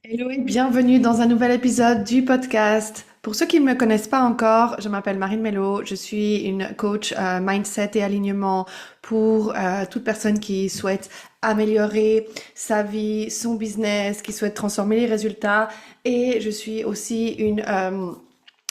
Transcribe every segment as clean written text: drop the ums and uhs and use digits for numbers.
Hello et bienvenue dans un nouvel épisode du podcast. Pour ceux qui ne me connaissent pas encore, je m'appelle Marine Mello, je suis une coach mindset et alignement pour toute personne qui souhaite améliorer sa vie, son business, qui souhaite transformer les résultats et je suis aussi une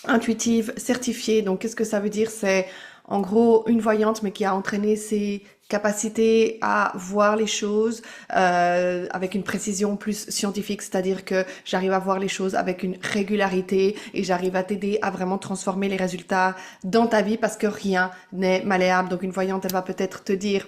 intuitive certifiée. Donc, qu'est-ce que ça veut dire? C'est en gros une voyante, mais qui a entraîné ses capacités à voir les choses avec une précision plus scientifique, c'est-à-dire que j'arrive à voir les choses avec une régularité et j'arrive à t'aider à vraiment transformer les résultats dans ta vie parce que rien n'est malléable. Donc, une voyante, elle va peut-être te dire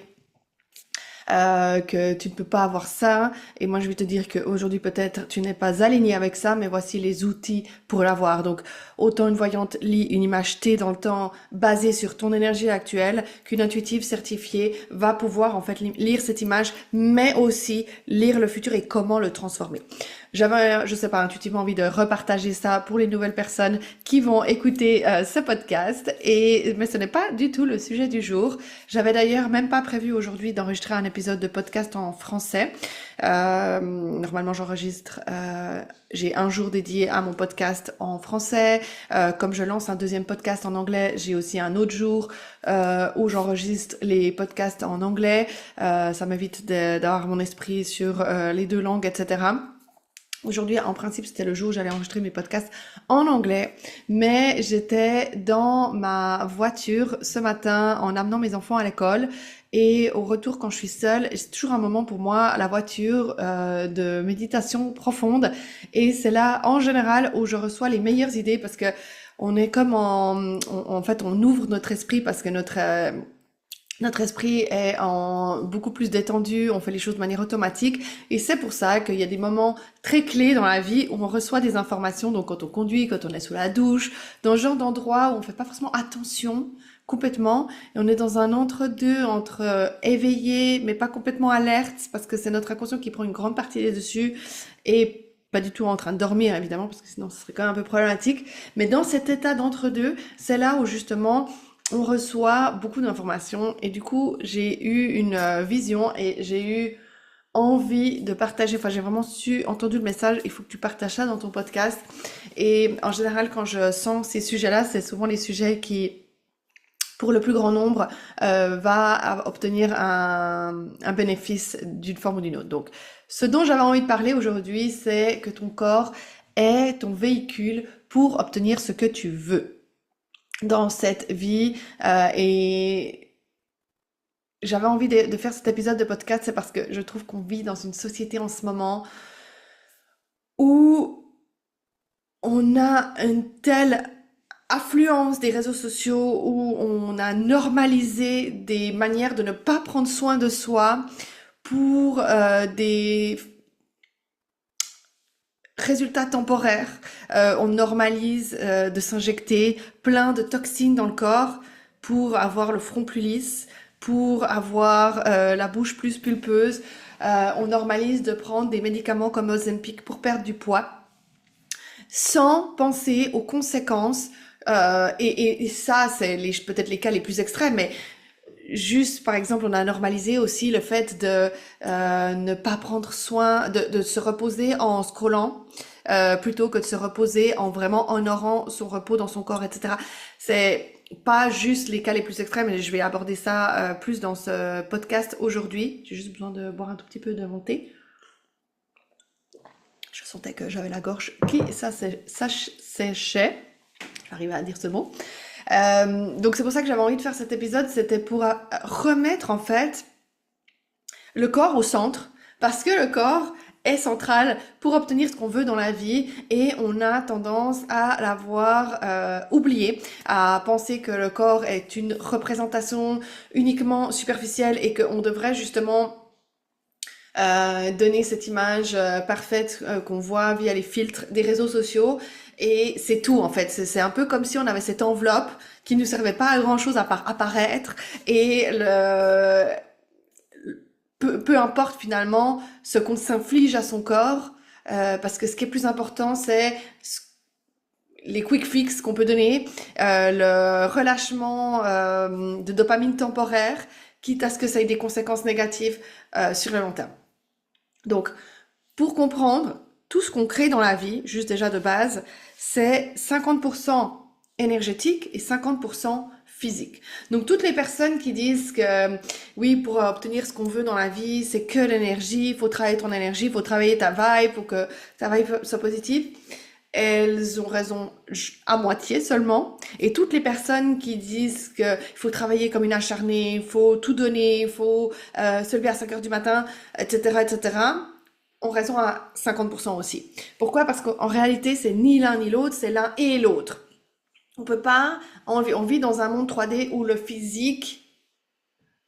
que tu ne peux pas avoir ça. Et moi, je vais te dire qu'aujourd'hui, peut-être, tu n'es pas aligné avec ça, mais voici les outils pour l'avoir. Donc, autant une voyante lit une image T dans le temps basée sur ton énergie actuelle, qu'une intuitive certifiée va pouvoir, en fait, lire cette image, mais aussi lire le futur et comment le transformer. J'avais, je sais pas, intuitivement envie de repartager ça pour les nouvelles personnes qui vont écouter ce podcast. Mais ce n'est pas du tout le sujet du jour. J'avais d'ailleurs même pas prévu aujourd'hui d'enregistrer un épisode de podcast en français. Normalement, j'ai un jour dédié à mon podcast en français. Comme je lance un deuxième podcast en anglais, j'ai aussi un autre jour où j'enregistre les podcasts en anglais. Ça m'évite d'avoir mon esprit sur les deux langues, etc. Aujourd'hui, en principe, c'était le jour où j'allais enregistrer mes podcasts en anglais, mais j'étais dans ma voiture ce matin en amenant mes enfants à l'école et au retour quand je suis seule, c'est toujours un moment pour moi, la voiture, de méditation profonde et c'est là, en général, où je reçois les meilleures idées parce que on est comme en fait, on ouvre notre esprit parce que notre esprit est beaucoup plus détendu, on fait les choses de manière automatique et c'est pour ça qu'il y a des moments très clés dans la vie où on reçoit des informations, donc quand on conduit, quand on est sous la douche, dans ce genre d'endroit où on fait pas forcément attention complètement et on est dans un entre-deux entre éveillé mais pas complètement alerte parce que c'est notre inconscient qui prend une grande partie des dessus et pas du tout en train de dormir évidemment parce que sinon ce serait quand même un peu problématique, mais dans cet état d'entre-deux, c'est là où justement on reçoit beaucoup d'informations et du coup j'ai eu une vision et j'ai eu envie de partager, enfin j'ai vraiment entendu le message, il faut que tu partages ça dans ton podcast et en général quand je sens ces sujets-là, c'est souvent les sujets qui pour le plus grand nombre va obtenir un bénéfice d'une forme ou d'une autre. Donc ce dont j'avais envie de parler aujourd'hui, c'est que ton corps est ton véhicule pour obtenir ce que tu veux dans cette vie et j'avais envie de faire cet épisode de podcast, c'est parce que je trouve qu'on vit dans une société en ce moment où on a une telle affluence des réseaux sociaux, où on a normalisé des manières de ne pas prendre soin de soi pour des résultats temporaires. On normalise de s'injecter plein de toxines dans le corps pour avoir le front plus lisse, pour avoir la bouche plus pulpeuse. On normalise de prendre des médicaments comme Ozempic pour perdre du poids, sans penser aux conséquences. Et ça, c'est peut-être les cas les plus extrêmes, mais juste, par exemple, on a normalisé aussi le fait de ne pas prendre soin, de se reposer en scrollant, plutôt que de se reposer en vraiment honorant son repos dans son corps, etc. C'est pas juste les cas les plus extrêmes, et je vais aborder ça plus dans ce podcast aujourd'hui. J'ai juste besoin de boire un tout petit peu de mon thé. Je sentais que j'avais la gorge qui séchait. J'arrive à dire ce mot. Donc c'est pour ça que j'avais envie de faire cet épisode, c'était pour remettre en fait le corps au centre, parce que le corps est central pour obtenir ce qu'on veut dans la vie et on a tendance à l'avoir oublié, à penser que le corps est une représentation uniquement superficielle et qu'on devrait justement donner cette image parfaite qu'on voit via les filtres des réseaux sociaux et c'est tout en fait. C'est un peu comme si on avait cette enveloppe qui ne servait pas à grand chose à part apparaître et peu importe finalement ce qu'on s'inflige à son corps parce que ce qui est plus important c'est les quick fix qu'on peut donner, le relâchement de dopamine temporaire, quitte à ce que ça ait des conséquences négatives sur le long terme. Donc, pour comprendre tout ce qu'on crée dans la vie, juste déjà de base, c'est 50% énergétique et 50% physique. Donc toutes les personnes qui disent que oui, pour obtenir ce qu'on veut dans la vie, c'est que l'énergie, il faut travailler ton énergie, il faut travailler ta vibe pour que ta vibe soit positive, elles ont raison à moitié seulement. Et toutes les personnes qui disent qu'il faut travailler comme une acharnée, il faut tout donner, il faut se lever à 5 heures du matin, etc., etc., ont raison à 50% aussi. Pourquoi? Parce qu'en réalité, c'est ni l'un ni l'autre, c'est l'un et l'autre. On peut pas, on vit dans un monde 3D où le physique,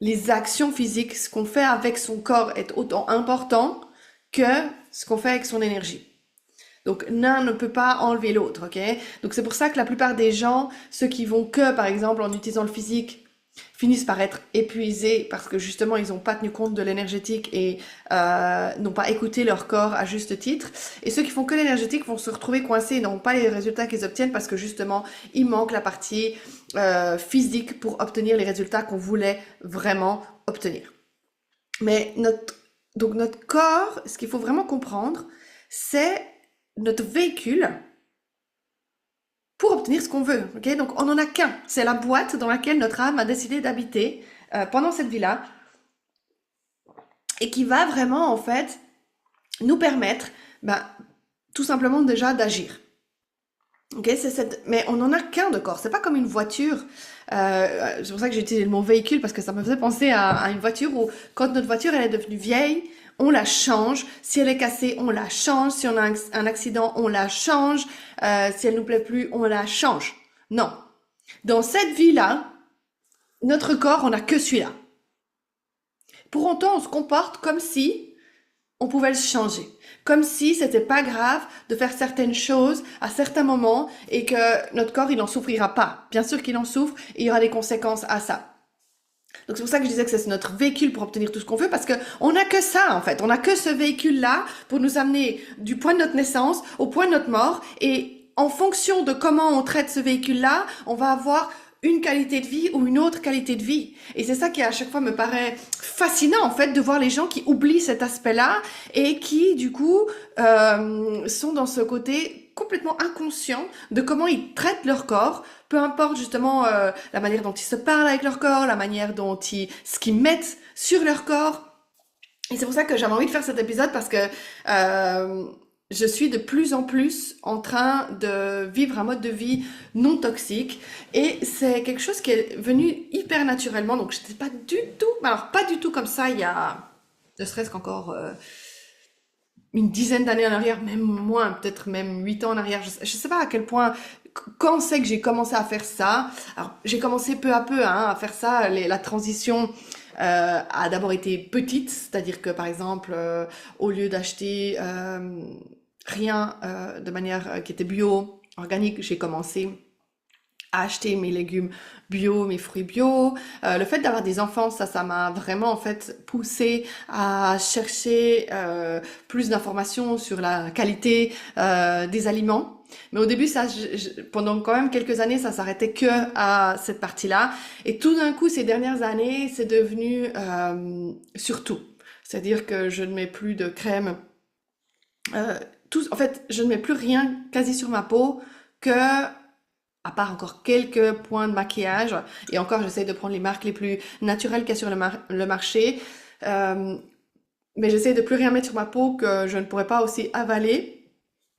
les actions physiques, ce qu'on fait avec son corps est autant important que ce qu'on fait avec son énergie. Donc l'un ne peut pas enlever l'autre, ok? Donc c'est pour ça que la plupart des gens, ceux qui vont que, par exemple, en utilisant le physique, finissent par être épuisés parce que justement ils n'ont pas tenu compte de l'énergétique et n'ont pas écouté leur corps à juste titre. Et ceux qui font que l'énergétique vont se retrouver coincés et n'auront pas les résultats qu'ils obtiennent parce que justement il manque la partie physique pour obtenir les résultats qu'on voulait vraiment obtenir. Mais notre corps, ce qu'il faut vraiment comprendre, c'est notre véhicule pour obtenir ce qu'on veut, ok? Donc on n'en a qu'un. C'est la boîte dans laquelle notre âme a décidé d'habiter pendant cette vie-là et qui va vraiment en fait nous permettre, tout simplement déjà d'agir. Ok, mais on n'en a qu'un de corps. C'est pas comme une voiture. C'est pour ça que j'ai utilisé le mot véhicule parce que ça me faisait penser à une voiture où quand notre voiture elle est devenue vieille, on la change. Si elle est cassée, on la change. Si on a un accident, on la change. Si elle nous plaît plus, on la change. Non. Dans cette vie-là, notre corps, on n'a que celui-là. Pour autant, on se comporte comme si on pouvait le changer. Comme si c'était pas grave de faire certaines choses à certains moments et que notre corps, il n'en souffrira pas. Bien sûr qu'il en souffre et il y aura des conséquences à ça. Donc c'est pour ça que je disais que c'est notre véhicule pour obtenir tout ce qu'on veut parce que on n'a que ça en fait. On n'a que ce véhicule-là pour nous amener du point de notre naissance au point de notre mort et en fonction de comment on traite ce véhicule-là, on va avoir une qualité de vie ou une autre qualité de vie. Et c'est ça qui à chaque fois me paraît fascinant en fait de voir les gens qui oublient cet aspect-là et qui du coup sont dans ce côté complètement inconscient de comment ils traitent leur corps, peu importe justement la manière dont ils se parlent avec leur corps, la manière dont ce qu'ils mettent sur leur corps. Et c'est pour ça que j'avais envie de faire cet épisode parce que je suis de plus en plus en train de vivre un mode de vie non toxique et c'est quelque chose qui est venu hyper naturellement. Donc je n'étais pas du tout, alors pas du tout comme ça il y a ne serait-ce qu'encore une dizaine d'années en arrière, même moins, peut-être même 8 ans en arrière. Je sais pas à quel point, quand c'est que j'ai commencé à faire ça. Alors j'ai commencé peu à peu à faire ça. La transition a d'abord été petite, c'est-à-dire que par exemple, au lieu d'acheter rien de manière qui était bio, organique, j'ai commencé à acheter mes légumes bio, mes fruits bio. Le fait d'avoir des enfants, ça m'a vraiment en fait poussé à chercher plus d'informations sur la qualité des aliments. Mais au début, pendant quand même quelques années, ça s'arrêtait que à cette partie-là. Et tout d'un coup, ces dernières années, c'est devenu sur tout. C'est-à-dire que je ne mets plus de crème. En fait, je ne mets plus rien quasi sur ma peau que à part encore quelques points de maquillage, et encore j'essaie de prendre les marques les plus naturelles qu'il y a sur le marché, mais j'essaie de plus rien mettre sur ma peau que je ne pourrais pas aussi avaler.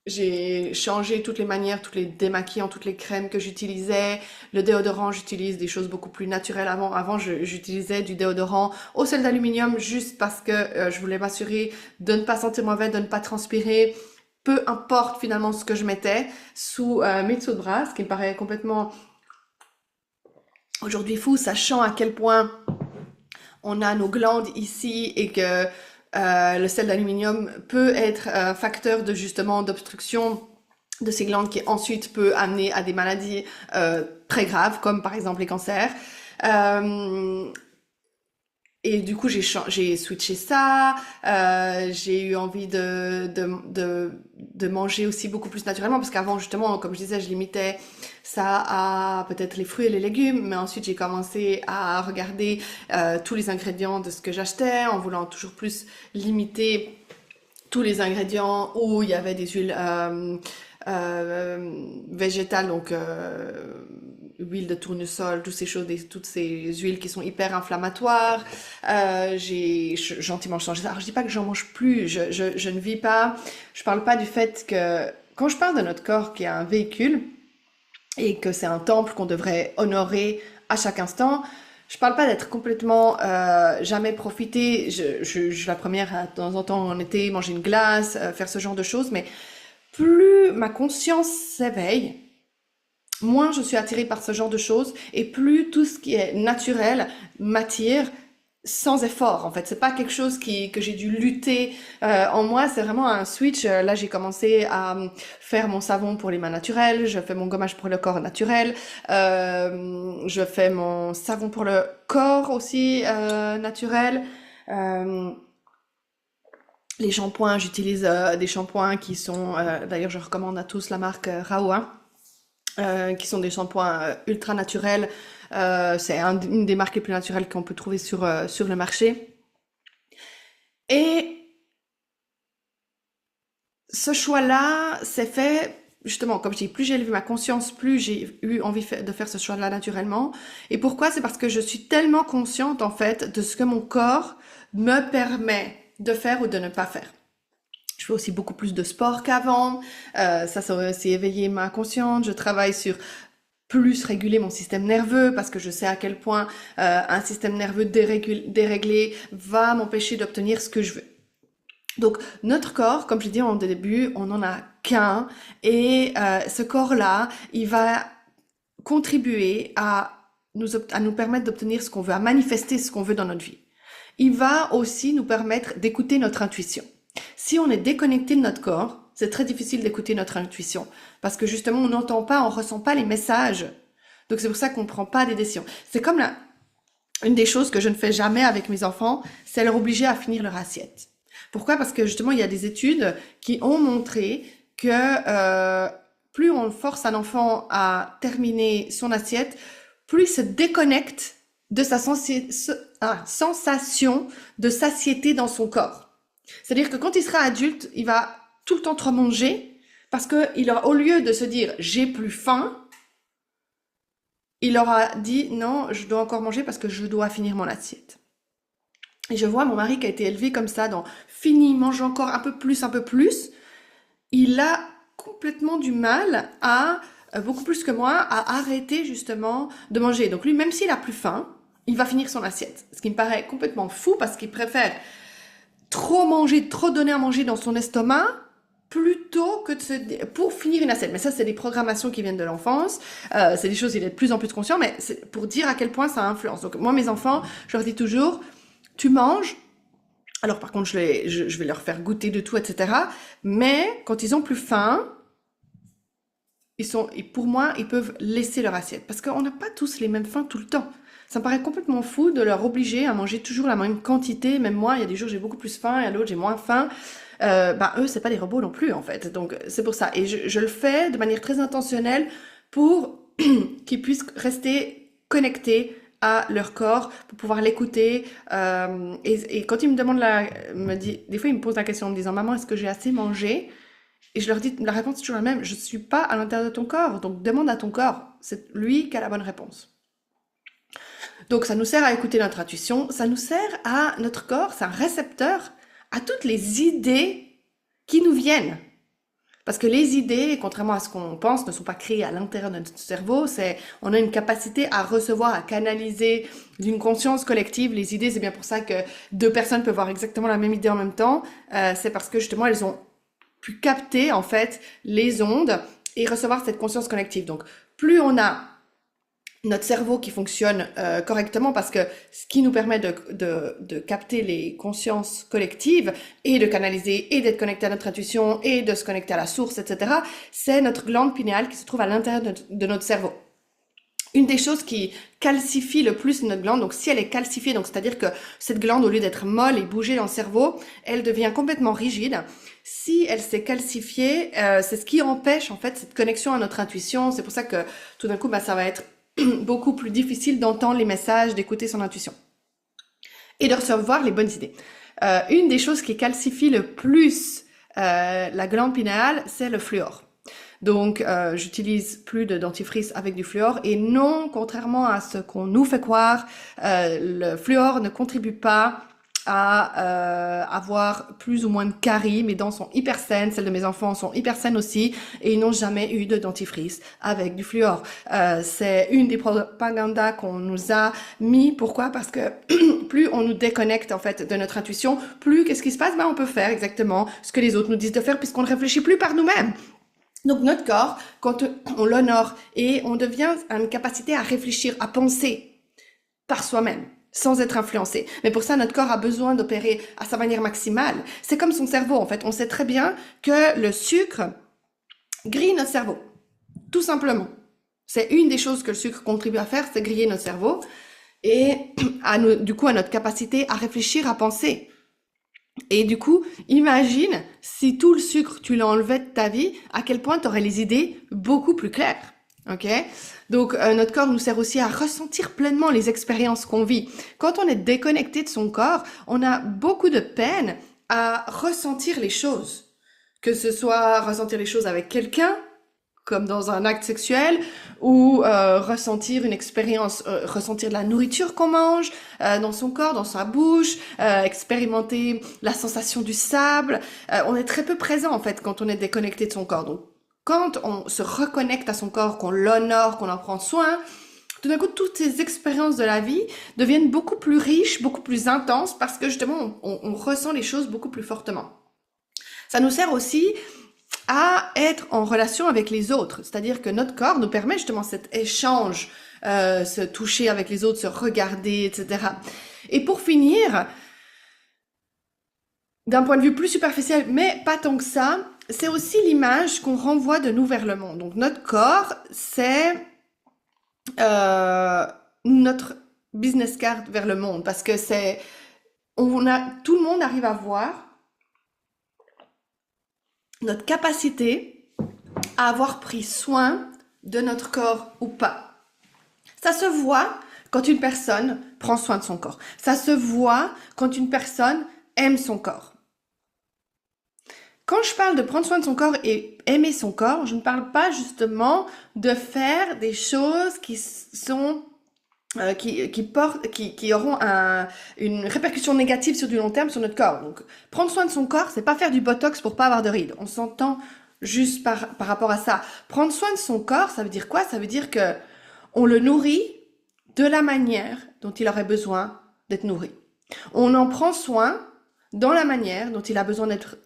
J'ai changé toutes les manières, toutes les démaquillants, toutes les crèmes que j'utilisais. Le déodorant, j'utilise des choses beaucoup plus naturelles. Avant j'utilisais du déodorant au sel d'aluminium juste parce que je voulais m'assurer de ne pas sentir mauvais, de ne pas transpirer. Peu importe finalement ce que je mettais sous mes dessous de bras, ce qui me paraît complètement aujourd'hui fou, sachant à quel point on a nos glandes ici et que le sel d'aluminium peut être un facteur de justement d'obstruction de ces glandes qui ensuite peut amener à des maladies très graves comme par exemple les cancers. Et du coup, j'ai switché ça. J'ai eu envie de manger aussi beaucoup plus naturellement parce qu'avant, justement, comme je disais, je limitais ça à peut-être les fruits et les légumes. Mais ensuite, j'ai commencé à regarder tous les ingrédients de ce que j'achetais en voulant toujours plus limiter tous les ingrédients, où il y avait des huiles végétales, donc huile de tournesol, toutes ces choses, toutes ces huiles qui sont hyper inflammatoires. J'ai gentiment changé ça. Alors je dis pas que j'en mange plus, je ne vis pas. Je parle pas du fait que quand je parle de notre corps qui est un véhicule et que c'est un temple qu'on devrait honorer à chaque instant, je parle pas d'être complètement jamais profiter. Je suis la première à, de temps en temps en été manger une glace, faire ce genre de choses, mais plus ma conscience s'éveille, moins je suis attirée par ce genre de choses et plus tout ce qui est naturel m'attire sans effort. En fait, c'est pas quelque chose que j'ai dû lutter en moi, c'est vraiment un switch. Là, j'ai commencé à faire mon savon pour les mains naturelles, je fais mon gommage pour le corps naturel, je fais mon savon pour le corps aussi naturel. Euh, les shampoings, j'utilise des shampoings qui sont, d'ailleurs je recommande à tous la marque Raoult, qui sont des shampoings ultra naturels. C'est une des marques les plus naturelles qu'on peut trouver sur le marché. Et ce choix-là s'est fait, justement, comme je dis, plus j'ai élevé ma conscience, plus j'ai eu envie de faire ce choix-là naturellement. Et pourquoi? C'est parce que je suis tellement consciente, en fait, de ce que mon corps me permet de faire ou de ne pas faire. Je fais aussi beaucoup plus de sport qu'avant. Ça a aussi éveillé ma conscience. Je travaille sur plus réguler mon système nerveux parce que je sais à quel point un système nerveux déréglé va m'empêcher d'obtenir ce que je veux. Donc notre corps, comme je dis en début, on n'en a qu'un et ce corps-là, il va contribuer à nous permettre d'obtenir ce qu'on veut, à manifester ce qu'on veut dans notre vie. Il va aussi nous permettre d'écouter notre intuition. Si on est déconnecté de notre corps, c'est très difficile d'écouter notre intuition parce que justement on n'entend pas, on ressent pas les messages. Donc c'est pour ça qu'on ne prend pas des décisions. C'est comme une des choses que je ne fais jamais avec mes enfants, c'est leur obliger à finir leur assiette. Pourquoi? Parce que justement il y a des études qui ont montré que plus on force un enfant à terminer son assiette, plus il se déconnecte de sa sensation de satiété dans son corps. C'est-à-dire que quand il sera adulte, il va tout le temps trop manger parce que au lieu de se dire j'ai plus faim, il aura dit non, je dois encore manger parce que je dois finir mon assiette. Et je vois mon mari qui a été élevé comme ça, dans fini, mange encore un peu plus, il a complètement du mal à, beaucoup plus que moi, à arrêter justement de manger. Donc lui, même s'il a plus faim, il va finir son assiette. Ce qui me paraît complètement fou parce qu'il préfère trop manger, trop donner à manger dans son estomac plutôt que pour finir une assiette. Mais ça, c'est des programmations qui viennent de l'enfance. C'est des choses, il est de plus en plus conscient, mais c'est pour dire à quel point ça influence. Donc moi, mes enfants, je leur dis toujours, tu manges. Alors par contre, je vais leur faire goûter de tout, etc. Mais quand ils ont plus faim, pour moi, ils peuvent laisser leur assiette. Parce qu'on n'a pas tous les mêmes faims tout le temps. Ça me paraît complètement fou de leur obliger à manger toujours la même quantité. Même moi, il y a des jours j'ai beaucoup plus faim et à d'autres j'ai moins faim. Eux, c'est pas des robots non plus en fait. Donc c'est pour ça. Et je le fais de manière très intentionnelle pour qu'ils puissent rester connectés à leur corps, pour pouvoir l'écouter. Et quand ils me demandent des fois ils me posent la question en me disant maman, est-ce que j'ai assez mangé? Et je leur dis, la réponse est toujours la même. Je suis pas à l'intérieur de ton corps, donc demande à ton corps. C'est lui qui a la bonne réponse. Donc ça nous sert à écouter notre intuition, ça nous sert à notre corps, c'est un récepteur à toutes les idées qui nous viennent. Parce que les idées, contrairement à ce qu'on pense, ne sont pas créées à l'intérieur de notre cerveau. On a une capacité à recevoir, à canaliser d'une conscience collective. Les idées, c'est bien pour ça que deux personnes peuvent avoir exactement la même idée en même temps. C'est parce que justement, elles ont pu capter en fait les ondes et recevoir cette conscience collective. Donc, plus on a notre cerveau qui fonctionne correctement, parce que ce qui nous permet de capter les consciences collectives et de canaliser et d'être connecté à notre intuition et de se connecter à la source, etc., c'est notre glande pinéale qui se trouve à l'intérieur de notre cerveau. Une des choses qui calcifie le plus notre glande, donc si elle est calcifiée, donc c'est-à-dire que cette glande, au lieu d'être molle et bouger dans le cerveau, elle devient complètement rigide. Si elle s'est calcifiée, c'est ce qui empêche en fait cette connexion à notre intuition. C'est pour ça que tout d'un coup, ça va être beaucoup plus difficile d'entendre les messages, d'écouter son intuition et de recevoir les bonnes idées. Une des choses qui calcifie le plus la glande pinéale, c'est le fluor. Donc, j'utilise plus de dentifrice avec du fluor. Et non, contrairement à ce qu'on nous fait croire, le fluor ne contribue pas à avoir plus ou moins de caries. Mes dents sont hyper saines, celles de mes enfants sont hyper saines aussi, et ils n'ont jamais eu de dentifrice avec du fluor. C'est une des propagandas qu'on nous a mis. Pourquoi? Parce que plus on nous déconnecte en fait de notre intuition, plus qu'est-ce qui se passe? Ben, on peut faire exactement ce que les autres nous disent de faire puisqu'on ne réfléchit plus par nous-mêmes. Donc notre corps, quand on l'honore et on devient une capacité à réfléchir, à penser par soi-même, sans être influencé. Mais pour ça, notre corps a besoin d'opérer à sa manière maximale. C'est comme son cerveau, en fait. On sait très bien que le sucre grille notre cerveau. Tout simplement. C'est une des choses que le sucre contribue à faire, c'est griller notre cerveau. Et du coup, à notre capacité à réfléchir, à penser. Et du coup, imagine si tout le sucre, tu l'enlevais de ta vie, à quel point tu aurais les idées beaucoup plus claires. Ok? Donc, notre corps nous sert aussi à ressentir pleinement les expériences qu'on vit. Quand on est déconnecté de son corps, on a beaucoup de peine à ressentir les choses. Que ce soit ressentir les choses avec quelqu'un, comme dans un acte sexuel, ou ressentir une expérience, ressentir de la nourriture qu'on mange dans son corps, dans sa bouche, expérimenter la sensation du sable. On est très peu présent en fait quand on est déconnecté de son corps. Donc quand on se reconnecte à son corps, qu'on l'honore, qu'on en prend soin, tout d'un coup toutes ces expériences de la vie deviennent beaucoup plus riches, beaucoup plus intenses parce que justement on ressent les choses beaucoup plus fortement. Ça nous sert aussi à être en relation avec les autres. C'est-à-dire que notre corps nous permet justement cet échange, se toucher avec les autres, se regarder, etc. Et pour finir, d'un point de vue plus superficiel, mais pas tant que ça, c'est aussi l'image qu'on renvoie de nous vers le monde. Donc notre corps, c'est notre business card vers le monde, parce que tout le monde arrive à voir notre capacité à avoir pris soin de notre corps ou pas. Ça se voit quand une personne prend soin de son corps. Ça se voit quand une personne aime son corps. Quand je parle de prendre soin de son corps et aimer son corps, je ne parle pas justement de faire des choses qui sont qui auront une répercussion négative sur du long terme sur notre corps. Donc, prendre soin de son corps, c'est pas faire du botox pour pas avoir de rides. On s'entend juste par rapport à ça. Prendre soin de son corps, ça veut dire quoi? Ça veut dire que on le nourrit de la manière dont il aurait besoin d'être nourri. On en prend soin dans la manière dont il a besoin d'être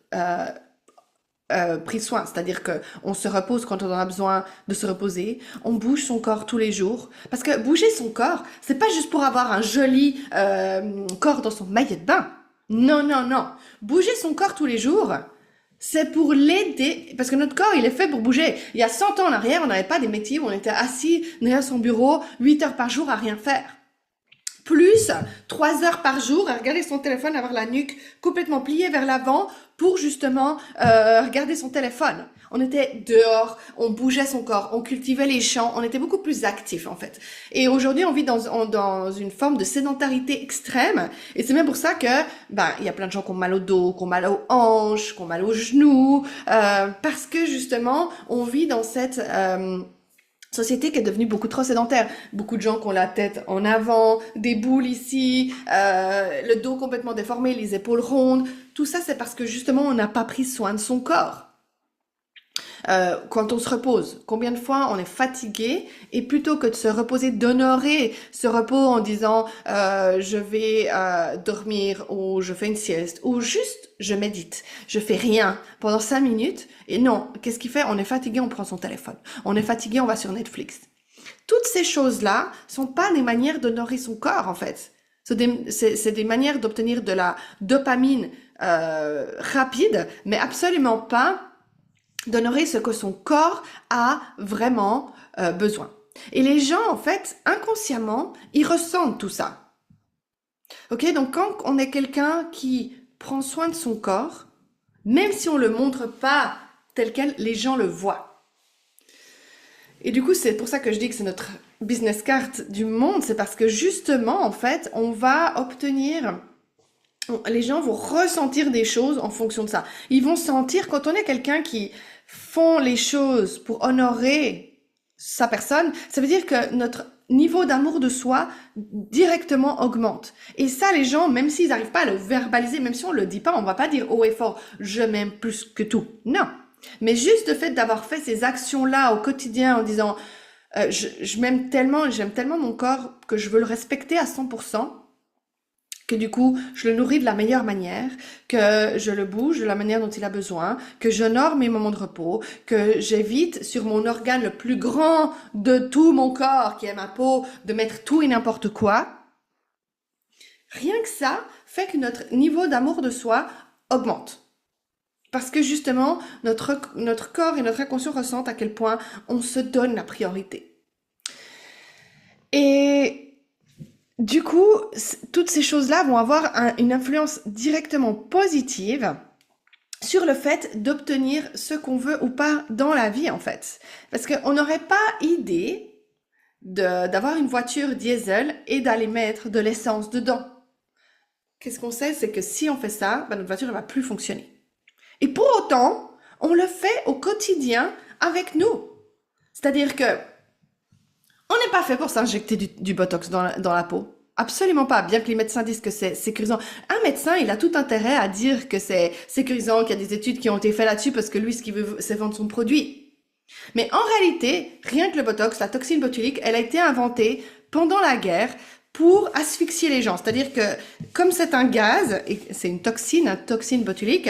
pris soin, c'est-à-dire que on se repose quand on a besoin de se reposer, on bouge son corps tous les jours, parce que bouger son corps, c'est pas juste pour avoir un joli corps dans son maillet de bain. Non, non, non. Bouger son corps tous les jours, c'est pour l'aider, parce que notre corps, il est fait pour bouger. Il y a 100 ans en arrière, on n'avait pas des métiers où on était assis derrière son bureau 8 heures par jour à rien faire. Plus 3 heures par jour à regarder son téléphone, avoir la nuque complètement pliée vers l'avant pour justement regarder son téléphone. On était dehors, on bougeait son corps, on cultivait les champs, on était beaucoup plus actifs en fait. Et aujourd'hui, on vit dans une forme de sédentarité extrême. Et c'est même pour ça que il y a plein de gens qui ont mal au dos, qui ont mal aux hanches, qui ont mal aux genoux, parce que justement, on vit dans cette société qui est devenue beaucoup trop sédentaire. Beaucoup de gens qui ont la tête en avant, des boules ici, le dos complètement déformé, les épaules rondes. Tout ça, c'est parce que justement, on n'a pas pris soin de son corps. Quand on se repose, combien de fois on est fatigué et plutôt que de se reposer, d'honorer ce repos en disant je vais dormir ou je fais une sieste ou juste je médite, je fais rien pendant 5 minutes et non, qu'est-ce qu'il fait? On est fatigué, on prend son téléphone, on est fatigué, on va sur Netflix. Toutes ces choses-là sont pas des manières d'honorer son corps en fait. C'est des manières d'obtenir de la dopamine rapide, mais absolument pas d'honorer ce que son corps a vraiment besoin. Et les gens, en fait, inconsciemment, ils ressentent tout ça. Ok, donc quand on est quelqu'un qui prend soin de son corps, même si on le montre pas tel quel, les gens le voient. Et du coup, c'est pour ça que je dis que c'est notre business card du monde, c'est parce que justement, en fait, on va obtenir Les gens vont ressentir des choses en fonction de ça. Ils vont sentir, quand on est quelqu'un qui font les choses pour honorer sa personne, ça veut dire que notre niveau d'amour de soi directement augmente. Et ça, les gens, même s'ils n'arrivent pas à le verbaliser, même si on le dit pas, on va pas dire haut et fort, je m'aime plus que tout. Non. Mais juste le fait d'avoir fait ces actions-là au quotidien en disant, je m'aime tellement, j'aime tellement mon corps que je veux le respecter à 100%, que du coup, je le nourris de la meilleure manière, que je le bouge de la manière dont il a besoin, que j'honore mes moments de repos, que j'évite sur mon organe le plus grand de tout mon corps, qui est ma peau, de mettre tout et n'importe quoi. Rien que ça fait que notre niveau d'amour de soi augmente. Parce que justement, notre corps et notre inconscient ressentent à quel point on se donne la priorité. Et du coup, toutes ces choses-là vont avoir une influence directement positive sur le fait d'obtenir ce qu'on veut ou pas dans la vie, en fait. Parce qu'on n'aurait pas idée d'avoir une voiture diesel et d'aller mettre de l'essence dedans. Qu'est-ce qu'on sait? C'est que si on fait ça, notre voiture ne va plus fonctionner. Et pour autant, on le fait au quotidien avec nous. C'est-à-dire que on n'est pas fait pour s'injecter du botox dans la peau. Absolument pas, bien que les médecins disent que c'est sécurisant. Un médecin, il a tout intérêt à dire que c'est sécurisant, qu'il y a des études qui ont été faites là-dessus parce que lui, ce qu'il veut, c'est vendre son produit. Mais en réalité, rien que le botox, la toxine botulique, elle a été inventée pendant la guerre pour asphyxier les gens. C'est-à-dire que, comme c'est un gaz, et c'est une toxine botulique,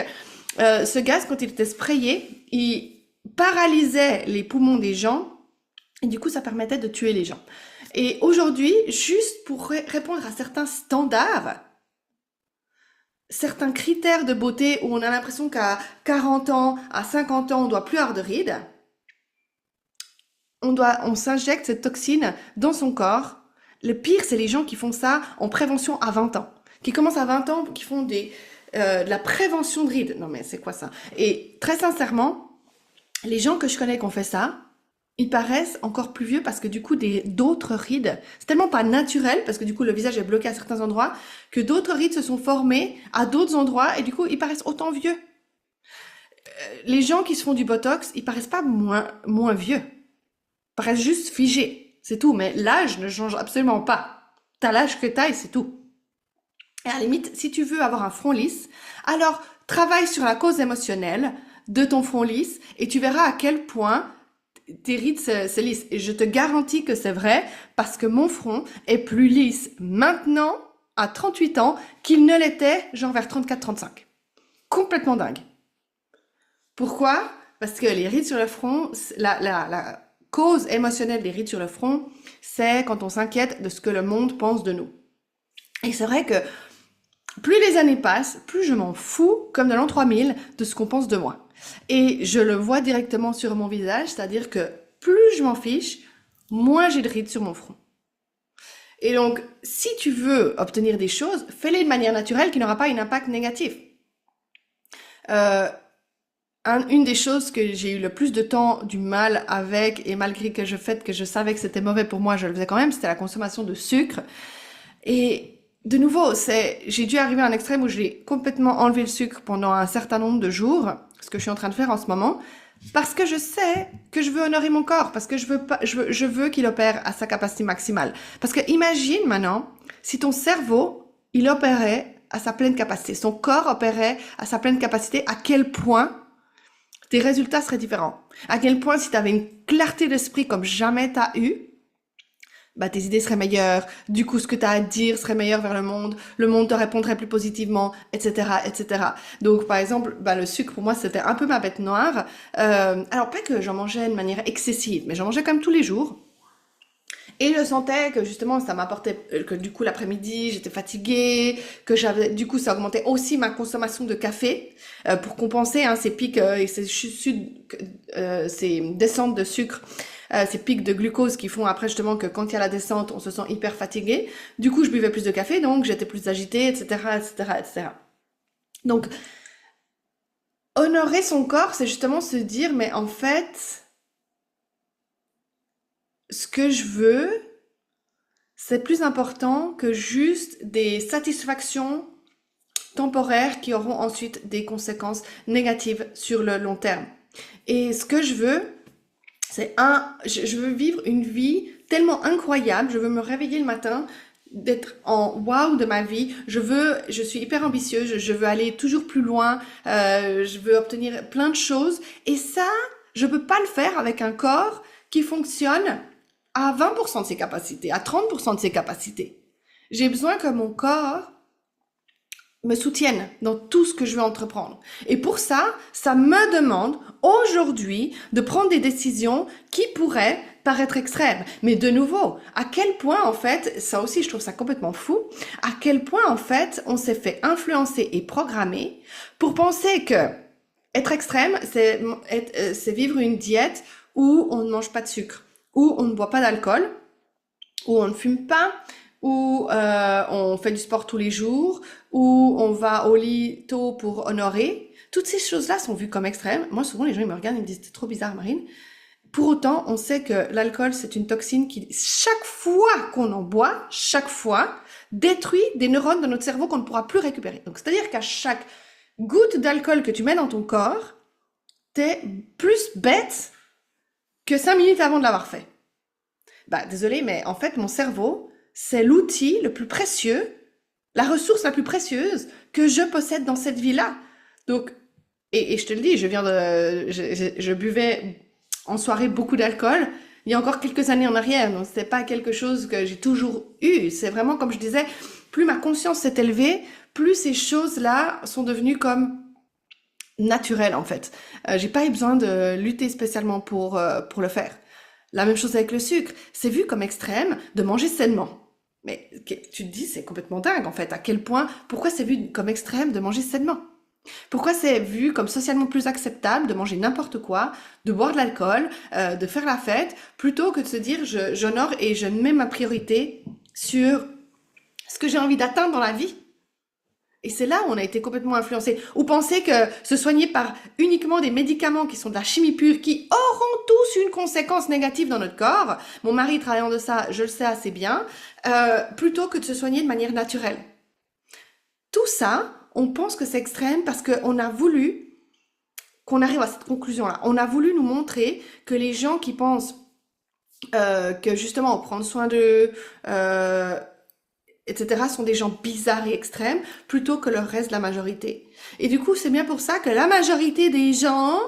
ce gaz, quand il était sprayé, il paralysait les poumons des gens et du coup, ça permettait de tuer les gens. Et aujourd'hui, juste pour répondre à certains standards, certains critères de beauté où on a l'impression qu'à 40 ans, à 50 ans, on doit plus avoir de rides, on s'injecte cette toxine dans son corps. Le pire, c'est les gens qui font ça en prévention à 20 ans. Qui commencent à 20 ans, qui font de la prévention de rides. Non mais c'est quoi ça? Et très sincèrement, les gens que je connais qui ont fait ça, ils paraissent encore plus vieux parce que du coup d'autres rides, c'est tellement pas naturel parce que du coup le visage est bloqué à certains endroits que d'autres rides se sont formées à d'autres endroits et du coup ils paraissent autant vieux. Les gens qui se font du botox, ils paraissent pas moins vieux. Ils paraissent juste figés, c'est tout. Mais l'âge ne change absolument pas. T'as l'âge que t'as et c'est tout. Et à la limite, si tu veux avoir un front lisse, alors travaille sur la cause émotionnelle de ton front lisse et tu verras à quel point tes rides se lissent. Et je te garantis que c'est vrai parce que mon front est plus lisse maintenant, à 38 ans, qu'il ne l'était genre vers 34-35. Complètement dingue. Pourquoi? Parce que les rides sur le front, la cause émotionnelle des rides sur le front, c'est quand on s'inquiète de ce que le monde pense de nous. Et c'est vrai que plus les années passent, plus je m'en fous, comme de l'an 3000, de ce qu'on pense de moi. Et je le vois directement sur mon visage, c'est-à-dire que plus je m'en fiche, moins j'ai de rides sur mon front. Et donc, si tu veux obtenir des choses, fais-les de manière naturelle qui n'aura pas un impact négatif. Une des choses que j'ai eu le plus de temps du mal avec, et malgré que je savais que c'était mauvais pour moi, je le faisais quand même, c'était la consommation de sucre. Et de nouveau, j'ai dû arriver à un extrême où j'ai complètement enlevé le sucre pendant un certain nombre de jours, ce que je suis en train de faire en ce moment, parce que je sais que je veux honorer mon corps, parce que je veux qu'il opère à sa capacité maximale. Parce que imagine maintenant, si ton cerveau, il opérait à sa pleine capacité, son corps opérait à sa pleine capacité, à quel point tes résultats seraient différents. À quel point si tu avais une clarté d'esprit comme jamais t'as eu, bah, tes idées seraient meilleures, du coup, ce que tu as à dire serait meilleur vers le monde te répondrait plus positivement, etc., etc. Donc, par exemple, bah, le sucre, pour moi, c'était un peu ma bête noire. Alors, pas que j'en mangeais de manière excessive, mais j'en mangeais quand même tous les jours. Et je sentais que justement ça m'apportait que du coup l'après-midi j'étais fatiguée, que j'avais du coup ça augmentait aussi ma consommation de café pour compenser ces pics et ces descentes de sucre, ces pics de glucose qui font après justement que quand il y a la descente on se sent hyper fatigué. Du coup je buvais plus de café donc j'étais plus agitée, etc., etc., etc. Donc honorer son corps c'est justement se dire mais en fait ce que je veux c'est plus important que juste des satisfactions temporaires qui auront ensuite des conséquences négatives sur le long terme. Et ce que je veux, je veux vivre une vie tellement incroyable, je veux me réveiller le matin, d'être en wow de ma vie, je suis hyper ambitieuse, je veux aller toujours plus loin, je veux obtenir plein de choses, et ça, je peux pas le faire avec un corps qui fonctionne à 20% de ses capacités, à 30% de ses capacités. J'ai besoin que mon corps me soutienne dans tout ce que je veux entreprendre. Et pour ça, ça me demande aujourd'hui de prendre des décisions qui pourraient paraître extrêmes. Mais de nouveau, à quel point en fait, ça aussi je trouve ça complètement fou, à quel point en fait on s'est fait influencer et programmer pour penser que être extrême, c'est vivre une diète où on ne mange pas de sucre, où on ne boit pas d'alcool, où on ne fume pas, où on fait du sport tous les jours, où on va au lit tôt pour honorer. Toutes ces choses-là sont vues comme extrêmes. Moi, souvent, les gens ils me regardent et me disent « c'est trop bizarre, Marine ». Pour autant, on sait que l'alcool, c'est une toxine qui, chaque fois qu'on en boit, chaque fois, détruit des neurones de notre cerveau qu'on ne pourra plus récupérer. Donc, c'est-à-dire qu'à chaque goutte d'alcool que tu mets dans ton corps, t'es plus bête que 5 minutes avant de l'avoir fait. Bah, désolé, mais en fait, mon cerveau, c'est l'outil le plus précieux, la ressource la plus précieuse que je possède dans cette vie-là. Donc, et je te le dis, je buvais en soirée beaucoup d'alcool il y a encore quelques années en arrière. Donc, c'était pas quelque chose que j'ai toujours eu. C'est vraiment, comme je disais, plus ma conscience s'est élevée, plus ces choses-là sont devenues comme naturelles, en fait. J'ai pas eu besoin de lutter spécialement pour le faire. La même chose avec le sucre. C'est vu comme extrême de manger sainement. Mais tu te dis, c'est complètement dingue, en fait. À quel point, pourquoi c'est vu comme extrême de manger sainement? Pourquoi c'est vu comme socialement plus acceptable de manger n'importe quoi, de boire de l'alcool, de faire la fête, plutôt que de se dire, j'honore et je mets ma priorité sur ce que j'ai envie d'atteindre dans la vie? Et c'est là où on a été complètement influencé. Ou penser que se soigner par uniquement des médicaments qui sont de la chimie pure, qui auront tous une conséquence négative dans notre corps, mon mari travaillant de ça, je le sais assez bien, plutôt que de se soigner de manière naturelle. Tout ça, on pense que c'est extrême parce qu'on a voulu qu'on arrive à cette conclusion-là. On a voulu nous montrer que les gens qui pensent que justement prendre soin d'eux, etc., sont des gens bizarres et extrêmes, plutôt que le reste de la majorité. Et du coup, c'est bien pour ça que la majorité des gens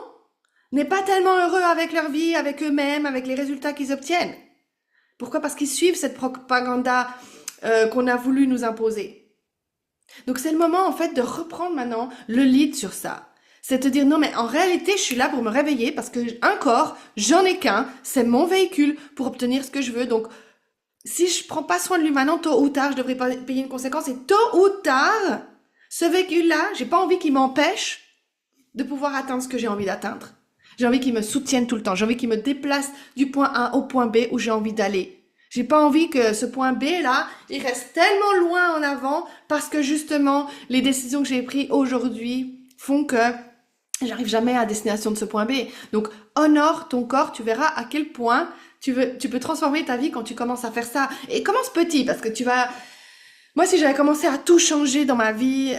n'est pas tellement heureux avec leur vie, avec eux-mêmes, avec les résultats qu'ils obtiennent. Pourquoi? Parce qu'ils suivent cette propaganda qu'on a voulu nous imposer. Donc c'est le moment en fait de reprendre maintenant le lead sur ça. C'est de dire non mais en réalité je suis là pour me réveiller parce que un corps, j'en ai qu'un, c'est mon véhicule pour obtenir ce que je veux. Donc si je prends pas soin de lui maintenant, tôt ou tard, je devrais payer une conséquence. Et tôt ou tard, ce véhicule-là, j'ai pas envie qu'il m'empêche de pouvoir atteindre ce que j'ai envie d'atteindre. J'ai envie qu'il me soutienne tout le temps. J'ai envie qu'il me déplace du point A au point B où j'ai envie d'aller. J'ai pas envie que ce point B là, il reste tellement loin en avant parce que justement, les décisions que j'ai prises aujourd'hui font que j'arrive jamais à destination de ce point B. Donc, honore ton corps, tu verras à quel point tu peux transformer ta vie quand tu commences à faire ça. Et commence petit, parce que moi, si j'avais commencé à tout changer dans ma vie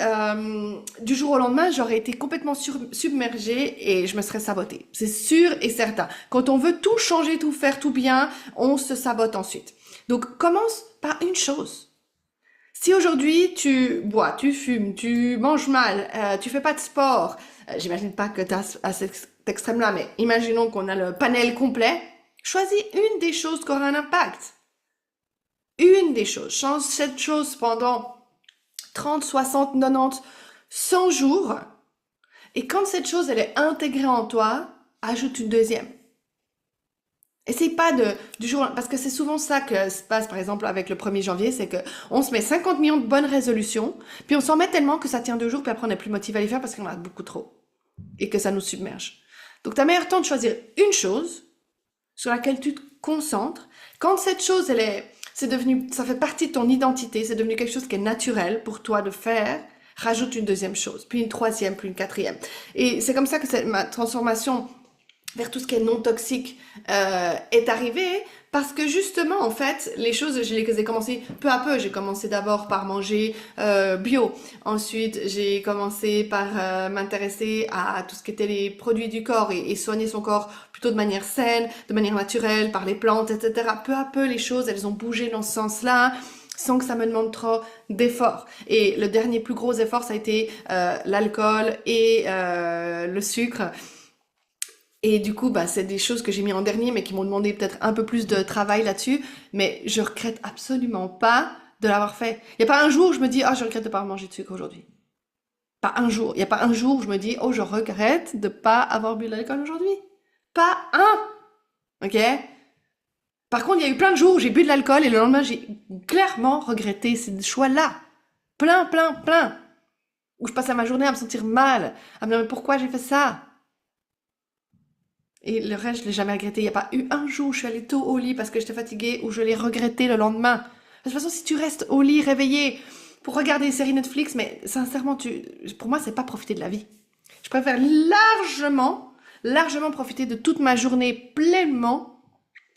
du jour au lendemain, j'aurais été complètement submergée et je me serais sabotée. C'est sûr et certain. Quand on veut tout changer, tout faire, tout bien, on se sabote ensuite. Donc, commence par une chose. Si aujourd'hui tu bois, tu fumes, tu manges mal, tu fais pas de sport, j'imagine pas que tu as à cet extrême-là, mais imaginons qu'on a le panel complet, choisis une des choses qui aura un impact. Une des choses. Change cette chose pendant 30, 60, 90, 100 jours. Et quand cette chose, elle est intégrée en toi, ajoute une deuxième. Essaye pas du jour, parce que c'est souvent ça que se passe, par exemple, avec le 1er janvier, c'est que on se met 50 millions de bonnes résolutions, puis on s'en met tellement que ça tient 2 jours, puis après on n'est plus motivé à les faire parce qu'on en a beaucoup trop. Et que ça nous submerge. Donc, t'as meilleur temps de choisir une chose sur laquelle tu te concentres. Quand cette chose, ça fait partie de ton identité, c'est devenu quelque chose qui est naturel pour toi de faire, rajoute une deuxième chose, puis une troisième, puis une quatrième. Et c'est comme ça que ma transformation vers tout ce qui est non toxique est arrivé parce que justement en fait les choses je les ai commencé peu à peu. J'ai commencé d'abord par manger bio, ensuite j'ai commencé par m'intéresser à tout ce qui était les produits du corps et soigner son corps plutôt de manière saine, de manière naturelle, par les plantes, etc. Peu à peu les choses elles ont bougé dans ce sens-là sans que ça me demande trop d'efforts. Et le dernier plus gros effort, ça a été l'alcool et le sucre. Et du coup, bah, c'est des choses que j'ai mis en dernier, mais qui m'ont demandé peut-être un peu plus de travail là-dessus. Mais je regrette absolument pas de l'avoir fait. Il n'y a pas un jour où je me dis, oh, je regrette de pas avoir mangé de sucre aujourd'hui. Pas un jour. Il n'y a pas un jour où je me dis, oh, je regrette de pas avoir bu de l'alcool aujourd'hui. Pas un. Ok? Par contre, il y a eu plein de jours où j'ai bu de l'alcool et le lendemain, j'ai clairement regretté ces choix-là. Plein, plein, plein. Où je passais ma journée à me sentir mal. À me dire, mais pourquoi j'ai fait ça? Et le reste, je l'ai jamais regretté. Il n'y a pas eu un jour où je suis allée tôt au lit parce que j'étais fatiguée ou je l'ai regretté le lendemain. De toute façon, si tu restes au lit réveillé pour regarder des séries Netflix, mais sincèrement, pour moi, c'est pas profiter de la vie. Je préfère largement profiter de toute ma journée pleinement,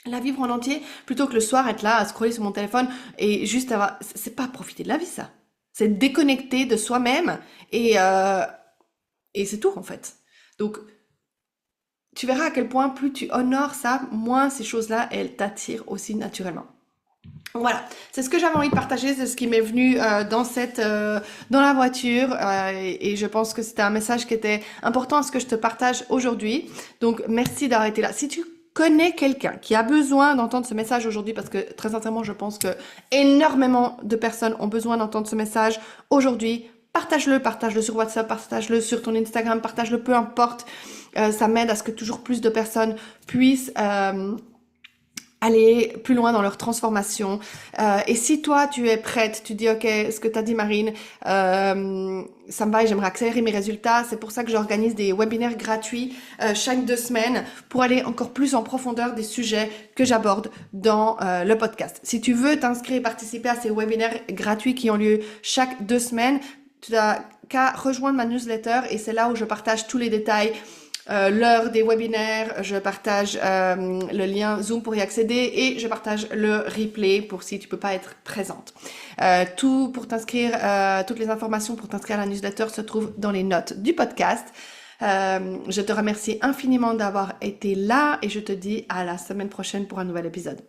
la vivre en entier, plutôt que le soir être là à scroller sur mon téléphone et juste avoir. C'est pas profiter de la vie, ça. C'est déconnecter de soi-même et c'est tout en fait. Donc tu verras à quel point plus tu honores ça, moins ces choses-là, elles t'attirent aussi naturellement. Voilà, c'est ce que j'avais envie de partager, c'est ce qui m'est venu dans la voiture et je pense que c'était un message qui était important à ce que je te partage aujourd'hui. Donc merci d'avoir été là. Si tu connais quelqu'un qui a besoin d'entendre ce message aujourd'hui, parce que très sincèrement je pense que énormément de personnes ont besoin d'entendre ce message aujourd'hui, partage-le sur WhatsApp, partage-le sur ton Instagram, partage-le peu importe. Ça m'aide à ce que toujours plus de personnes puissent aller plus loin dans leur transformation. Et si toi, tu es prête, tu dis, OK, ce que tu as dit, Marine, ça me va et j'aimerais accélérer mes résultats. C'est pour ça que j'organise des webinaires gratuits chaque 2 semaines pour aller encore plus en profondeur des sujets que j'aborde dans le podcast. Si tu veux t'inscrire et participer à ces webinaires gratuits qui ont lieu chaque 2 semaines, tu n'as qu'à rejoindre ma newsletter et c'est là où je partage tous les détails, l'heure des webinaires, je partage le lien Zoom pour y accéder et je partage le replay pour si tu peux pas être présente. Tout pour t'inscrire, toutes les informations pour t'inscrire à la newsletter se trouvent dans les notes du podcast. Je te remercie infiniment d'avoir été là et je te dis à la semaine prochaine pour un nouvel épisode.